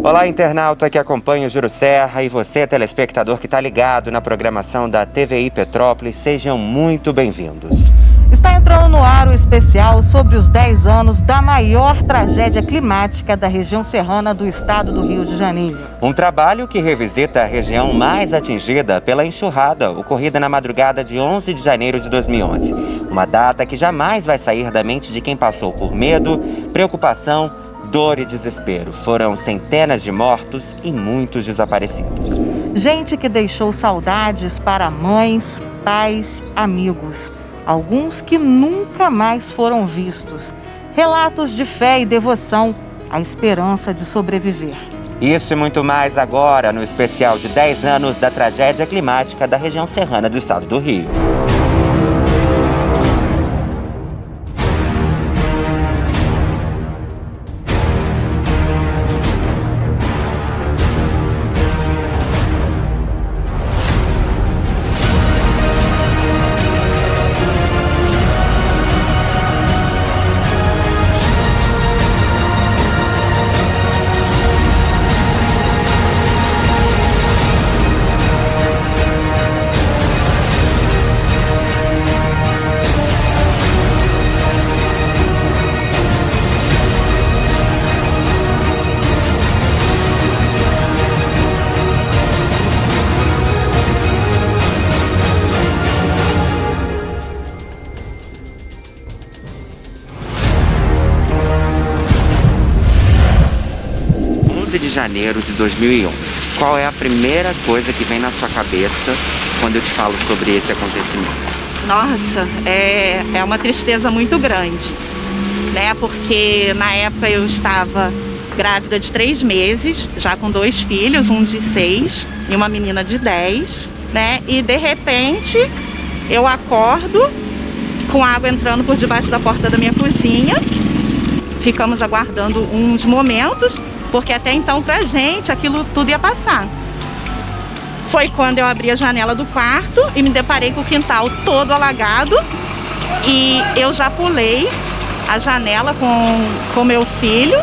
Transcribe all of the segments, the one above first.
Olá, internauta que acompanha o Juro Serra e você, telespectador que está ligado na programação da TVI Petrópolis, sejam muito bem-vindos. Está entrando no ar o especial sobre os 10 anos da maior tragédia climática da região serrana do estado do Rio de Janeiro. Um trabalho que revisita a região mais atingida pela enxurrada ocorrida na madrugada de 11 de janeiro de 2011. Uma data que jamais vai sair da mente de quem passou por medo, preocupação, dor e desespero. Foram centenas de mortos e muitos desaparecidos. Gente que deixou saudades para mães, pais, amigos. Alguns que nunca mais foram vistos. Relatos de fé e devoção, a esperança de sobreviver. Isso e muito mais agora no especial de 10 anos da tragédia climática da região serrana do estado do Rio. De janeiro de 2011. Qual é a primeira coisa que vem na sua cabeça quando eu te falo sobre esse acontecimento? Nossa, é uma tristeza muito grande, né? Porque na época eu estava grávida de 3 meses, já com 2 filhos, um de 6 e uma menina de 10, né? E de repente eu acordo com água entrando por debaixo da porta da minha cozinha. Ficamos aguardando uns momentos, porque até então pra gente aquilo tudo ia passar. Foi quando eu abri a janela do quarto e me deparei com o quintal todo alagado e eu já pulei a janela com meu filho,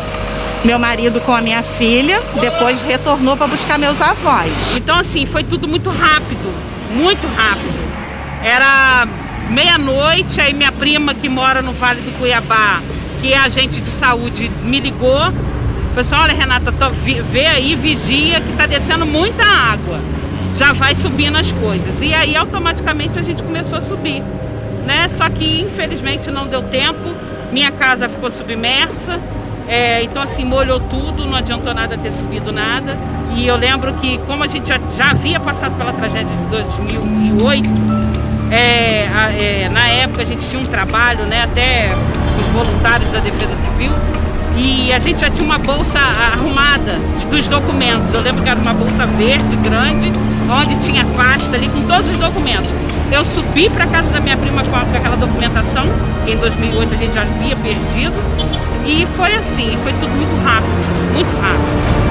meu marido com a minha filha, depois retornou para buscar meus avós. Então assim, foi tudo muito rápido, muito rápido. Era meia-noite, aí minha prima que mora no Vale do Cuiabá, que é agente de saúde, me ligou. Falei assim, olha Renata, vê aí, vigia que tá descendo muita água, já vai subindo as coisas. E aí automaticamente a gente começou a subir, né? Só que infelizmente não deu tempo, minha casa ficou submersa, então assim, molhou tudo, não adiantou nada ter subido nada. E eu lembro que como a gente já havia passado pela tragédia de 2008, na época a gente tinha um trabalho, né, até os voluntários da Defesa Civil, e a gente já tinha uma bolsa arrumada dos documentos. Eu lembro que era uma bolsa verde, grande, onde tinha pasta ali com todos os documentos. Eu subi para casa da minha prima com aquela documentação, que em 2008 a gente já havia perdido. E foi assim, foi tudo muito rápido, muito rápido.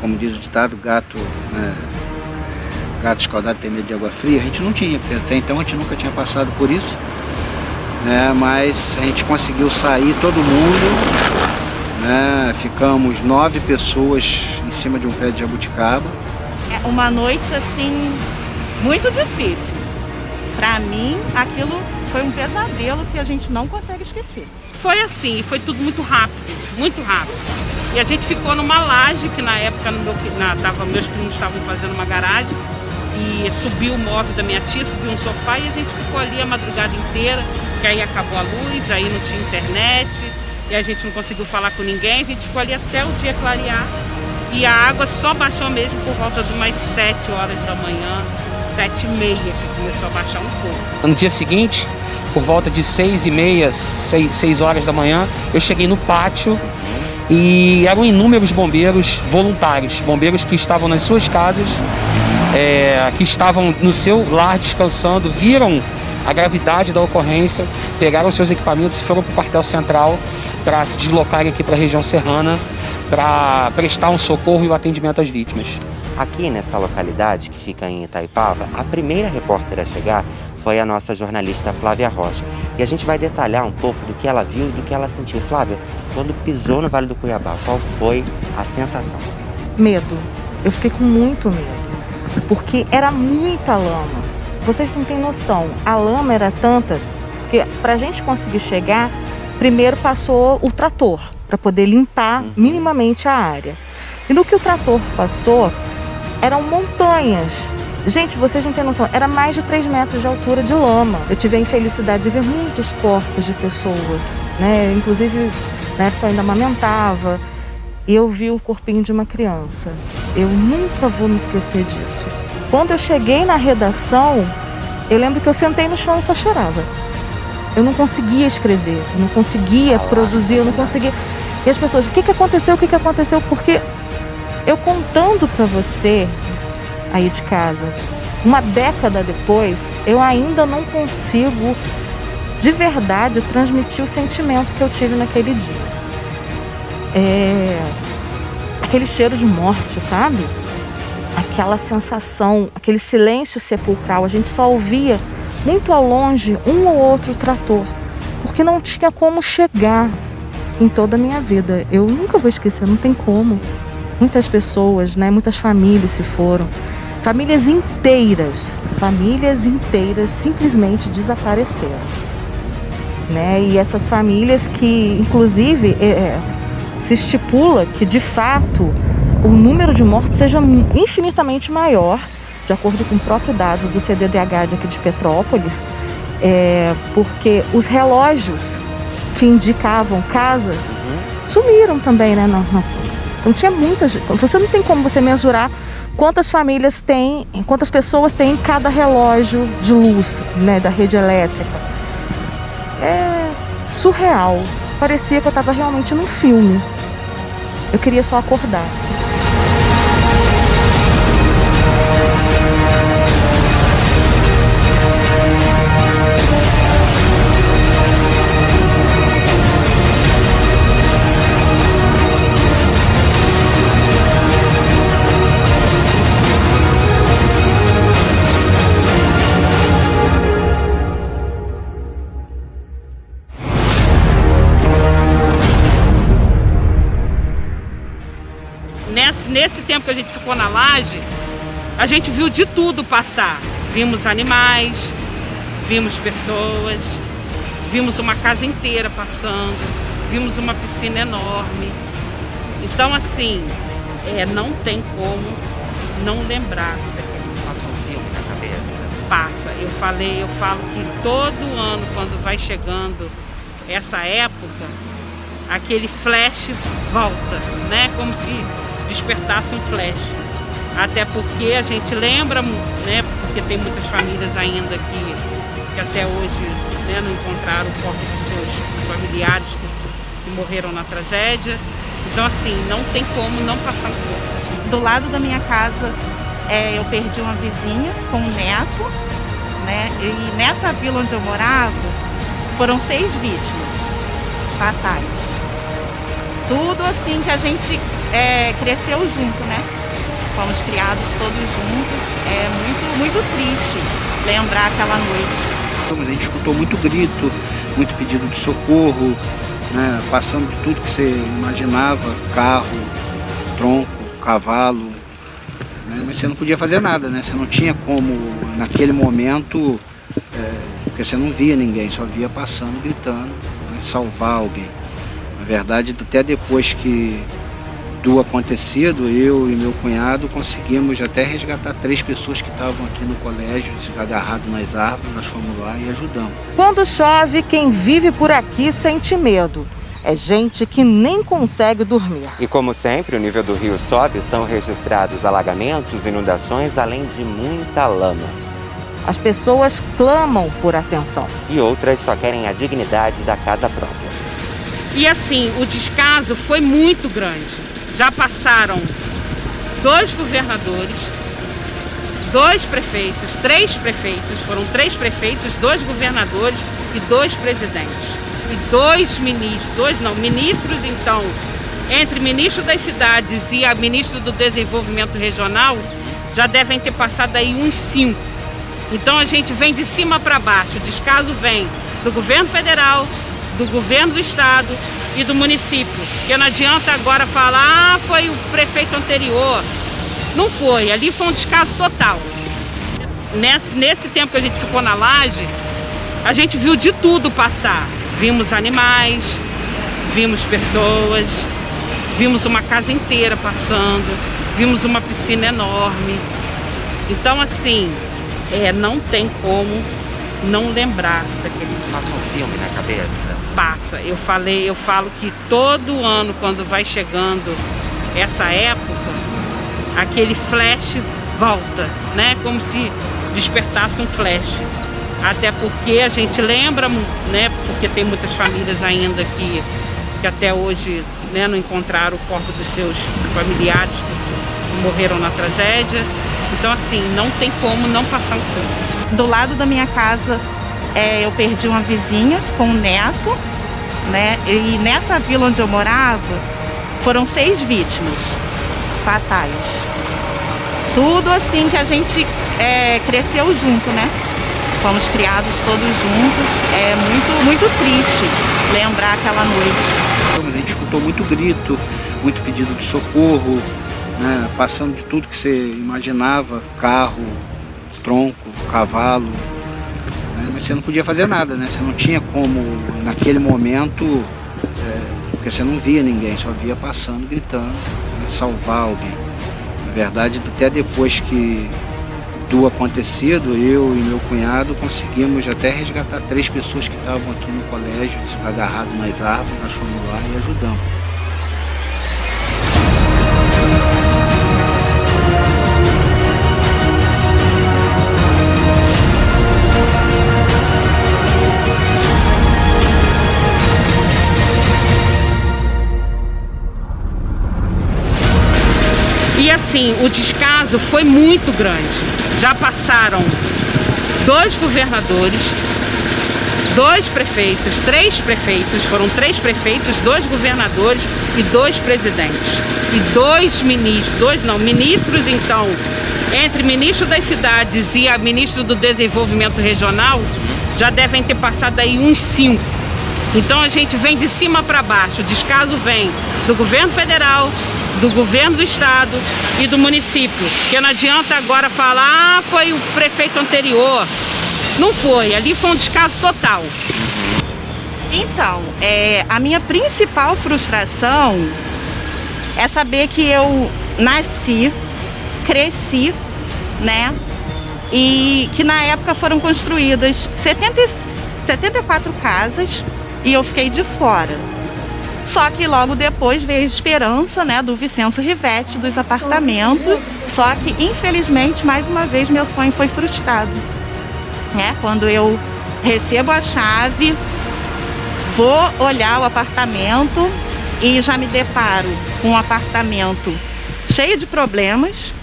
Como diz o ditado, gato escaldado tem medo de água fria. A gente não tinha, porque até então a gente nunca tinha passado por isso, né? Mas a gente conseguiu sair todo mundo, né? Ficamos 9 pessoas em cima de um pé de jabuticaba. É uma noite assim muito difícil. Para mim, aquilo foi um pesadelo que a gente não consegue esquecer. Foi assim, foi tudo muito rápido, muito rápido. E a gente ficou numa laje, que na época meus primos estavam fazendo uma garagem, e subiu o móvel da minha tia, subiu um sofá e a gente ficou ali a madrugada inteira, que aí acabou a luz, aí não tinha internet e a gente não conseguiu falar com ninguém, a gente ficou ali até o dia clarear e a água só baixou mesmo por volta de umas 7 horas da manhã, 7h30 que começou a baixar um pouco. No dia seguinte, por volta de 6h30, 6 horas da manhã, eu cheguei no pátio e eram inúmeros bombeiros voluntários, bombeiros que estavam nas suas casas, que estavam no seu lar descansando, viram a gravidade da ocorrência, pegaram seus equipamentos e foram para o quartel central para se deslocarem aqui para a região serrana para prestar um socorro e o atendimento às vítimas. Aqui nessa localidade, que fica em Itaipava, a primeira repórter a chegar foi a nossa jornalista Flávia Rocha. E a gente vai detalhar um pouco do que ela viu e do que ela sentiu. Flávia, quando pisou no Vale do Cuiabá, qual foi a sensação? Medo. Eu fiquei com muito medo, porque era muita lama. Vocês não têm noção, a lama era tanta, porque para a gente conseguir chegar, primeiro passou o trator, para poder limpar minimamente a área. E no que o trator passou, eram montanhas. Gente, vocês não têm noção, era mais de 3 metros de altura de lama. Eu tive a infelicidade de ver muitos corpos de pessoas, né? Inclusive, na época eu ainda amamentava, e eu vi o corpinho de uma criança. Eu nunca vou me esquecer disso. Quando eu cheguei na redação, eu lembro que eu sentei no chão e só chorava. Eu não conseguia escrever, eu não conseguia produzir, eu não conseguia... E as pessoas, o que aconteceu, o que aconteceu? Porque eu contando para você aí de casa, uma década depois, eu ainda não consigo de verdade transmitir o sentimento que eu tive naquele dia. Aquele cheiro de morte, sabe? Aquela sensação, aquele silêncio sepulcral, a gente só ouvia muito ao longe um ou outro trator, porque não tinha como chegar em toda a minha vida. Eu nunca vou esquecer, não tem como. Muitas pessoas, né, muitas famílias se foram. Famílias inteiras simplesmente desapareceram, né? E essas famílias que, inclusive, se estipula que, de fato, o número de mortes seja infinitamente maior, de acordo com o próprio dado do CDDH aqui de Petrópolis, porque os relógios que indicavam casas sumiram também, né? Então tinha muitas... Você não tem como você mensurar quantas famílias tem, quantas pessoas tem em cada relógio de luz, né, da rede elétrica. É surreal. Parecia que eu estava realmente num filme. Eu queria só acordar. Nesse tempo que a gente ficou na laje, a gente viu de tudo passar. Vimos animais, vimos pessoas, vimos uma casa inteira passando, vimos uma piscina enorme. Então, assim, não tem como não lembrar daquele passou um filme na cabeça. Passa. Eu falo que todo ano, quando vai chegando essa época, aquele flash volta, né? Como se despertasse um flash. Até porque a gente lembra, né? Porque tem muitas famílias ainda que até hoje, né, não encontraram o corpo dos seus familiares que morreram na tragédia. Então, assim, não tem como não passar um pouco. Do lado da minha casa, eu perdi uma vizinha com um neto, né? E nessa vila onde eu morava, foram 6 vítimas fatais. Tudo assim que a gente cresceu junto, né? Fomos criados todos juntos. É muito, muito triste lembrar aquela noite. A gente escutou muito grito, muito pedido de socorro, né? Passando de tudo que você imaginava, carro, tronco, cavalo, né? Mas você não podia fazer nada, né? Você não tinha como, naquele momento, porque você não via ninguém, só via passando, gritando, né? Salvar alguém. Na verdade, até depois que do acontecido, eu e meu cunhado conseguimos até resgatar 3 pessoas que estavam aqui no colégio, agarrados nas árvores. Nós fomos lá e ajudamos. Quando chove, quem vive por aqui sente medo. É gente que nem consegue dormir. E como sempre, o nível do rio sobe, são registrados alagamentos, inundações, além de muita lama. As pessoas clamam por atenção. E outras só querem a dignidade da casa própria. E assim, o descaso foi muito grande. Já passaram 2 governadores, 2 prefeitos, 3 prefeitos, foram 3 prefeitos, 2 governadores e 2 presidentes. E 2 ministros, então, entre ministro das cidades e a ministro do Desenvolvimento Regional, já devem ter passado aí uns 5. Então a gente vem de cima para baixo, o descaso vem do governo federal, do governo do estado e do município. Porque não adianta agora falar, foi o prefeito anterior. Não foi, ali foi um descaso total. Nesse tempo que a gente ficou na laje, a gente viu de tudo passar. Vimos animais, vimos pessoas, vimos uma casa inteira passando, vimos uma piscina enorme. Então, assim, não tem como não lembrar daquele... Passa um filme na cabeça? Passa. Eu falo que todo ano, quando vai chegando essa época, aquele flash volta, né? Como se despertasse um flash. Até porque a gente lembra, né? Porque tem muitas famílias ainda que até hoje, né, não encontraram o corpo dos seus familiares que morreram na tragédia. Então, assim, não tem como não passar um filme. Do lado da minha casa, eu perdi uma vizinha com um neto, né? E nessa vila onde eu morava, foram 6 vítimas fatais. Tudo assim que a gente cresceu junto, né? Fomos criados todos juntos. É muito, muito triste lembrar aquela noite. A gente escutou muito grito, muito pedido de socorro, né? Passando de tudo que você imaginava, carro, tronco, cavalo, né? Mas você não podia fazer nada, né? Você não tinha como, naquele momento, porque você não via ninguém, só via passando, gritando, né? Salvar alguém. Na verdade, até depois do acontecido, eu e meu cunhado conseguimos até resgatar 3 pessoas que estavam aqui no colégio, agarrados nas árvores. Nós fomos lá e ajudamos. E assim, o descaso foi muito grande. Já passaram 2 governadores, 2 prefeitos, 3 prefeitos, foram 3 prefeitos, 2 governadores e 2 presidentes. E 2 ministros, então, entre ministro das cidades e a ministro do Desenvolvimento Regional, já devem ter passado aí uns 5. Então a gente vem de cima para baixo, o descaso vem do governo federal, do governo do estado e do município. Porque não adianta agora falar, foi o prefeito anterior. Não foi, ali foi um descaso total. Então, a minha principal frustração é saber que eu nasci, cresci, né? E que na época foram construídas 74 casas e eu fiquei de fora. Só que logo depois veio a esperança, né, do Vicenço Rivetti, dos apartamentos. Só que, infelizmente, mais uma vez, meu sonho foi frustrado. Né? Quando eu recebo a chave, vou olhar o apartamento e já me deparo com um apartamento cheio de problemas,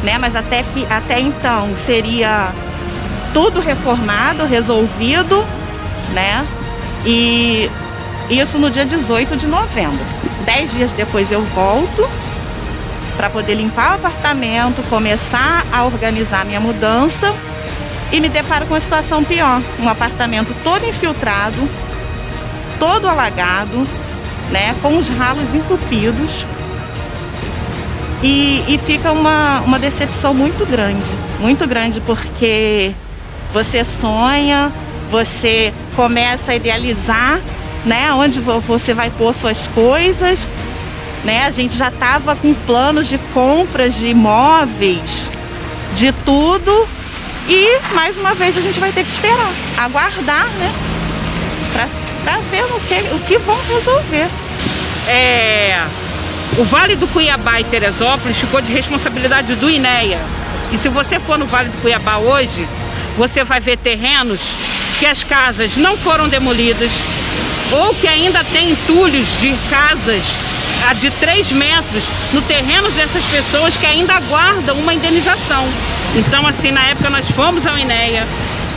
né? Mas até então seria tudo reformado, resolvido, né? E isso no dia 18 de novembro. 10 dias depois eu volto para poder limpar o apartamento, começar a organizar minha mudança e me deparo com uma situação pior. Um apartamento todo infiltrado, todo alagado, né, com os ralos entupidos. E fica uma decepção muito grande, porque você sonha, você começa a idealizar, né, onde você vai pôr suas coisas né? A gente já estava com planos de compras de imóveis, de tudo, e mais uma vez a gente vai ter que esperar, aguardar, né? Para ver o que vão resolver. O Vale do Cuiabá e Teresópolis ficou de responsabilidade do INEA. E se você for no Vale do Cuiabá hoje, você vai ver terrenos que as casas não foram demolidas ou que ainda tem entulhos de casas de 3 metros no terreno dessas pessoas que ainda aguardam uma indenização. Então, assim, na época nós fomos ao INEA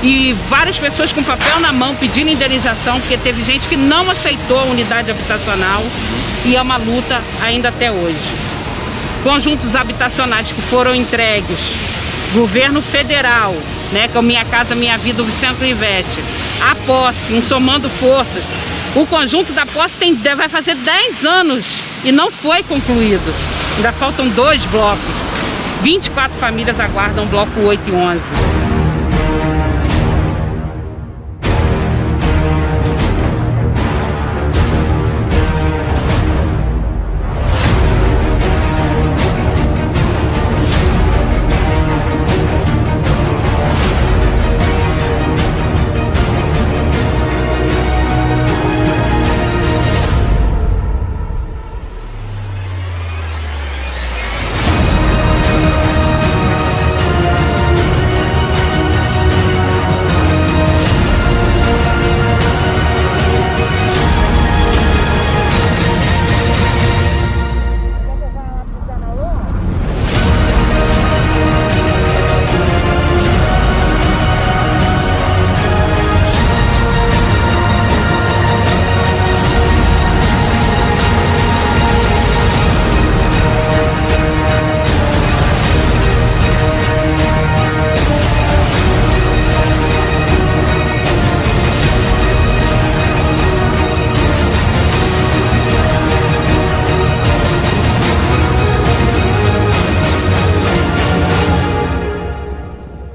e várias pessoas com papel na mão pedindo indenização, porque teve gente que não aceitou a unidade habitacional e é uma luta ainda até hoje. Conjuntos habitacionais que foram entregues, governo federal, né, que é o Minha Casa Minha Vida, o Vicente Ivete, a posse, um somando forças. O conjunto da posse vai fazer 10 anos e não foi concluído. Ainda faltam 2 blocos. 24 famílias aguardam o bloco 8 e 11.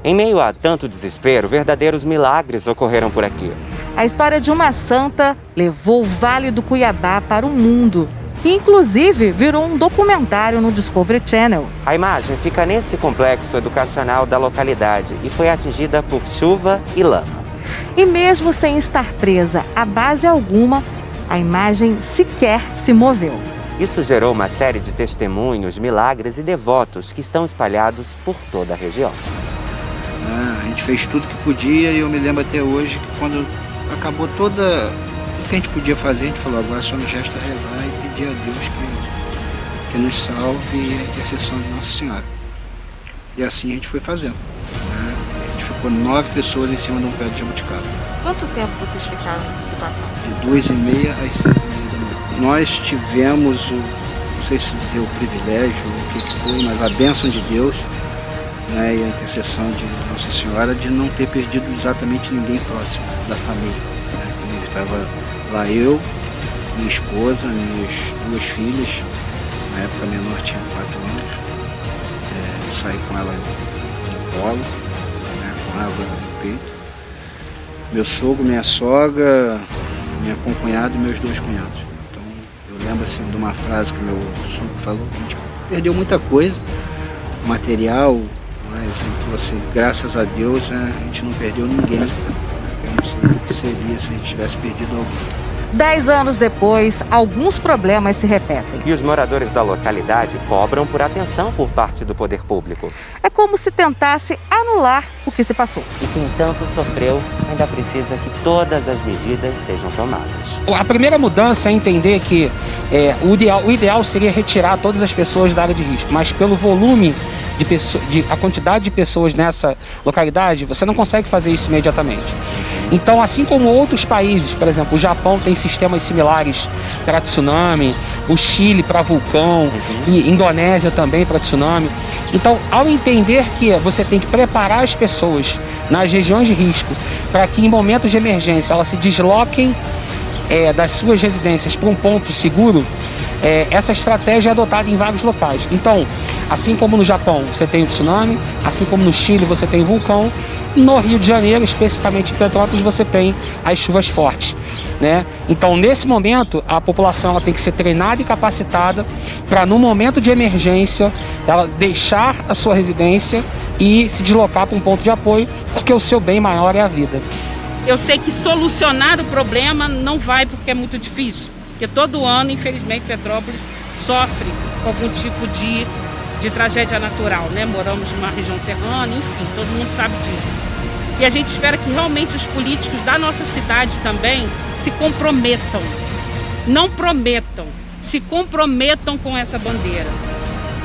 Em meio a tanto desespero, verdadeiros milagres ocorreram por aqui. A história de uma santa levou o Vale do Cuiabá para o mundo, que inclusive virou um documentário no Discovery Channel. A imagem fica nesse complexo educacional da localidade e foi atingida por chuva e lama. E mesmo sem estar presa a base alguma, a imagem sequer se moveu. Isso gerou uma série de testemunhos, milagres e devotos que estão espalhados por toda a região. A gente fez tudo que podia e eu me lembro até hoje que quando acabou tudo que a gente podia fazer, a gente falou, agora só nos resta rezar e pedir a Deus que nos salve e a intercessão de Nossa Senhora. E assim a gente foi fazendo. A gente ficou 9 pessoas em cima de um pé de jabuticaba. Quanto tempo vocês ficaram nessa situação? De 2h30 às 6h30 da manhã. Nós tivemos, não sei se dizer o privilégio, o que foi, mas a bênção de Deus, né, e a intercessão de Nossa Senhora de não ter perdido exatamente ninguém próximo da família. Né? Estava lá eu, minha esposa, minhas 2 filhas, na época a menor tinha 4 anos, eu saí com ela no colo, né, com água no peito, meu sogro, minha sogra, minha concunhada e meus 2 cunhados. Então eu lembro assim de uma frase que meu sogro falou, que a gente perdeu muita coisa, material, mas ele falou assim, graças a Deus, né, a gente não perdeu ninguém. Eu não sei o que seria se a gente tivesse perdido alguém. 10 anos depois, alguns problemas se repetem. E os moradores da localidade cobram por atenção por parte do poder público. É como se tentasse anular o que se passou. E quem tanto sofreu ainda precisa que todas as medidas sejam tomadas. A primeira mudança é entender que o ideal seria retirar todas as pessoas da área de risco, mas pelo volume a quantidade de pessoas nessa localidade, você não consegue fazer isso imediatamente. Então, assim como outros países, por exemplo, o Japão tem sistemas similares para tsunami, o Chile para vulcão, e Indonésia também para tsunami. Então, ao entender que você tem que preparar as pessoas nas regiões de risco para que em momentos de emergência elas se desloquem das suas residências para um ponto seguro, essa estratégia é adotada em vários locais. Então, Assim como no Japão você tem o tsunami, assim como no Chile você tem vulcão, no Rio de Janeiro, especificamente em Petrópolis, você tem as chuvas fortes, né? Então, nesse momento, a população ela tem que ser treinada e capacitada para, no momento de emergência, ela deixar a sua residência e se deslocar para um ponto de apoio, porque o seu bem maior é a vida. Eu sei que solucionar o problema não vai, porque é muito difícil. Porque todo ano, infelizmente, Petrópolis sofre com algum tipo de tragédia natural, né? Moramos numa região serrana, enfim, todo mundo sabe disso. E a gente espera que realmente os políticos da nossa cidade também se comprometam. Não prometam, se comprometam com essa bandeira.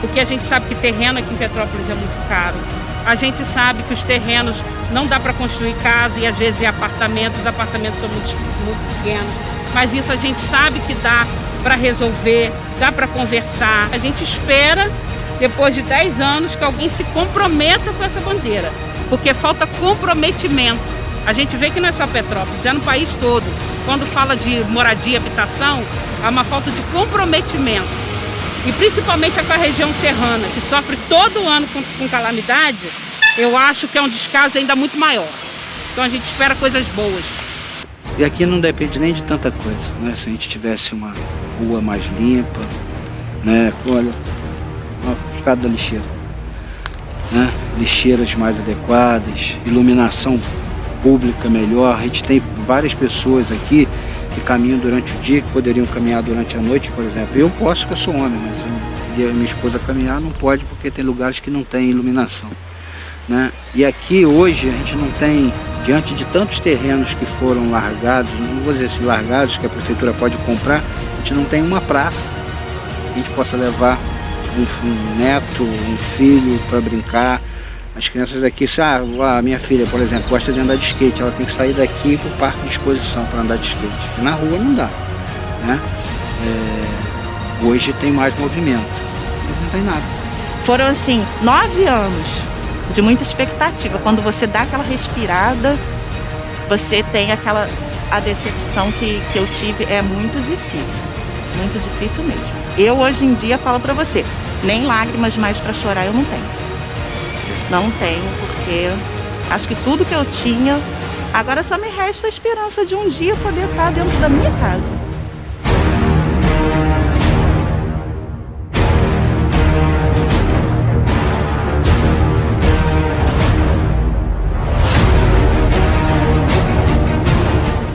Porque a gente sabe que terreno aqui em Petrópolis é muito caro. A gente sabe que os terrenos não dá para construir casa e às vezes é apartamentos, os apartamentos são muito pequenos. Mas isso a gente sabe que dá para resolver, dá para conversar. A gente espera, depois de 10 anos, que alguém se comprometa com essa bandeira. Porque falta comprometimento. A gente vê que não é só Petrópolis, é no país todo. Quando fala de moradia e habitação, há uma falta de comprometimento. E principalmente com a região serrana, que sofre todo ano com calamidade, eu acho que é um descaso ainda muito maior. Então a gente espera coisas boas. E aqui não depende nem de tanta coisa, né? Se a gente tivesse uma rua mais limpa, né? Olha, por causa da lixeira, né? Lixeiras mais adequadas, iluminação pública melhor. A gente tem várias pessoas aqui que caminham durante o dia, que poderiam caminhar durante a noite, por exemplo. Eu posso, porque eu sou homem, mas minha esposa caminhar não pode, porque tem lugares que não tem iluminação, né? E aqui hoje a gente não tem, diante de tantos terrenos que foram largados, não vou dizer assim largados, que a prefeitura pode comprar, a gente não tem uma praça que a gente possa levar um neto, um filho para brincar. As crianças daqui, a minha filha, por exemplo, gosta de andar de skate, ela tem que sair daqui para o parque de exposição para andar de skate. E na rua não dá, né? Hoje tem mais movimento, mas não tem nada. Foram assim 9 anos de muita expectativa. Quando você dá aquela respirada, você tem a decepção que eu tive. É muito difícil mesmo. Eu hoje em dia falo pra você, nem lágrimas mais pra chorar eu não tenho. Não tenho, porque acho que tudo que eu tinha, agora só me resta a esperança de um dia poder estar dentro da minha casa.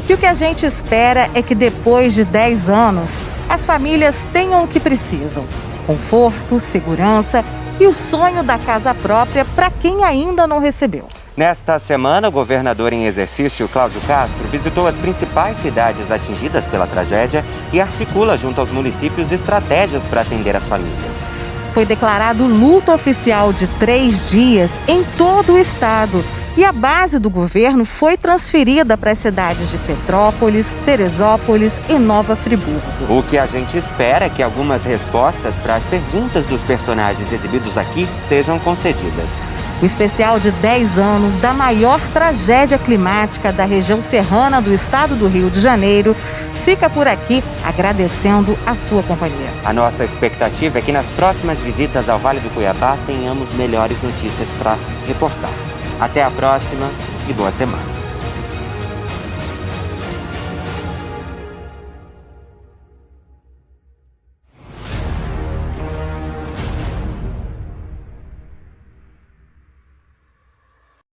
E o que a gente espera é que depois de 10 anos, as famílias tenham o que precisam: conforto, segurança e o sonho da casa própria para quem ainda não recebeu. Nesta semana, o governador em exercício, Cláudio Castro, visitou as principais cidades atingidas pela tragédia e articula junto aos municípios estratégias para atender as famílias. Foi declarado luto oficial de 3 dias em todo o estado. E a base do governo foi transferida para as cidades de Petrópolis, Teresópolis e Nova Friburgo. O que a gente espera é que algumas respostas para as perguntas dos personagens exibidos aqui sejam concedidas. O especial de 10 anos da maior tragédia climática da região serrana do estado do Rio de Janeiro fica por aqui, agradecendo a sua companhia. A nossa expectativa é que nas próximas visitas ao Vale do Cuiabá tenhamos melhores notícias para reportar. Até a próxima e boa semana.